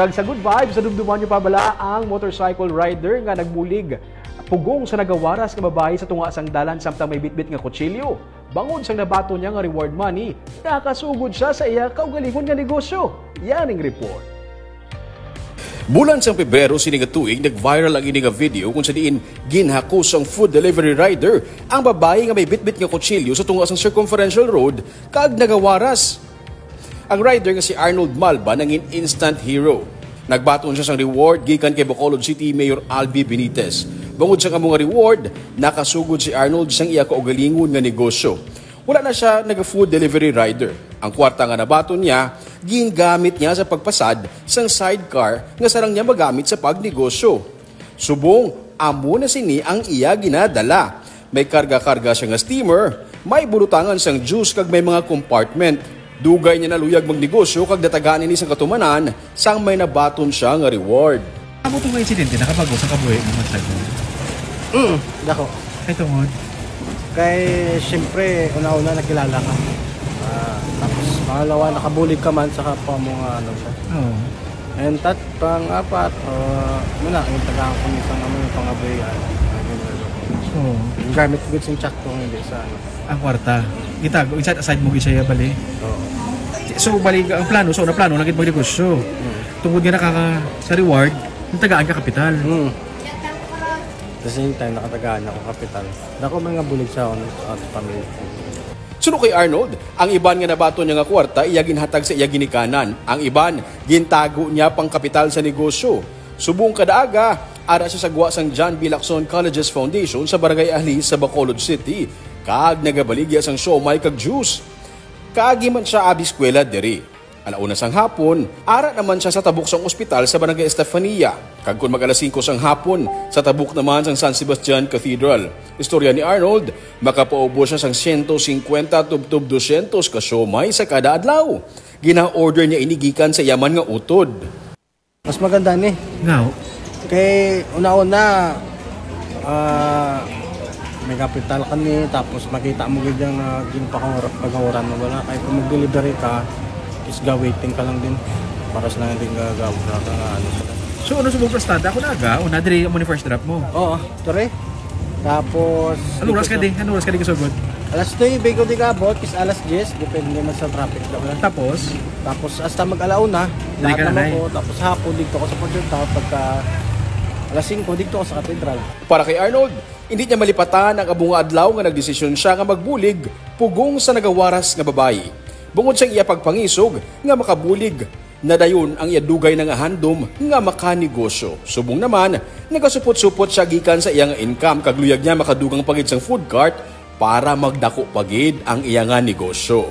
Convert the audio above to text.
Kag sa good vibes, nadumduman nyo pa bala ang motorcycle rider nga nagbulig pugong sa nagawaras nga babae sa tunga sang dalan samtang may bitbit nga kutsilyo. Bangod sang nabato niya nga reward money, nakasugod siya sa iya kaugalingon nga negosyo. Yaning report. Bulan sang Pebrero sini nga tuig nag-viral ang ini nga video kung sa diin ginhakos ang food delivery rider ang babae nga may bitbit nga kutsilyo sa tunga sang Circumferential Road kag nagawaras. Ang rider nga si Arnold Malba nangin instant hero. Nagbaton siya sang reward gikan kay Bacolod City Mayor Albi Benitez. Bangod sa kamong reward, nakasugod si Arnold sang iya kaugalingon nga negosyo. Wala na siya nag-food delivery rider. Ang kwarta nga nabaton niya, gingamit niya sa pagpasad sang sidecar nga sarang niya magamit sa pagnegosyo. Subong, amo na sini ang iya ginadala. May karga-karga siya nga steamer, may bulutangan sang juice kag may mga compartment. Dugay niya naluyag magnegosyo kag datagaan ni sang katumanan sang may nabaton siya nga reward. Amo itong insidente, nakapagos ang kabuhay ng motorcycle? Dako. Ay tungod? Kay, siyempre, una-una nakilala ka. Tapos, pangalawa, nakabulig ka man sa kapwa mo nga ano siya. Oo. And pang-apat, muna, yung tagaan ko nito nga yung pangabuyan. Oo. Yung gamit goods yung chat ko, hindi sa ano. Ang kwarta. Itago, aside mo gisaya bali. Oo. So, bali ang plano, na plano, naging magnegosyo. Tungod nga sa reward, yung tagaan ka kapital. At the same time, nakatagaan ako kapital. Dako mga bulig sa ako at pamilya. Suno kay Arnold, ang iban nga nabato niya nga kwarta iya ginhatag sa iya ginikanan. Ang iban, gintago niya pang kapital sa negosyo. Subong kadaaga, ara siya sa guwa sang John B. Lacson Colleges Foundation sa Barangay Ahli sa Bacolod City. Kag nagabaligya sang siomay kag juice. Kaagiman siya abiskwela diri. Alauna sang hapon, ara naman siya sa tabuk sang ospital sa Barangay Estefania. Kag kun mag-alas 5 sang hapon, sa tabuk naman sang San Sebastian Cathedral. Istorya ni Arnold, makapaubo siya sang 150 tubtob 200 ka siomay sa kada adlaw. Gina-order niya inigikan sa yaman nga utod. Mas maganda ni. Ngaw? Kay una-una, may kapital ka ni, tapos makita mo ganyan na ginpakahuran mo wala. Kaya kung mag-delivery ka, is waiting ka lang din para sa lang din gagawin ka ano. So ano subong prestada ako naga? O nadiri mo ni first drop mo? Oo, tore. Tapos Anong oras ka di? Anong oras ka di kasugod? Alas 9, bago di kabot, is alas 10, depende naman sa traffic lang. Tapos hasta mag-alauna, lahat ka naman na ko, tapos hapon dito ko sa Port Town, pagka alas 5 dito ko sa Cathedral. Para kay Arnold, hindi niya malipatan ang abunga adlaw nga nagdesisyon siya nga magbulig pugong sa nagawaras nga babayi. Bungod sa iya pagpangisog nga makabulig, nadayon ang iya dugay nga handom nga makanegosyo. Subong naman, nagasupot-supot siya gikan sa iyang income kag luyag niya makadugang pagid sang food cart para magdako pagid ang iya nga negosyo.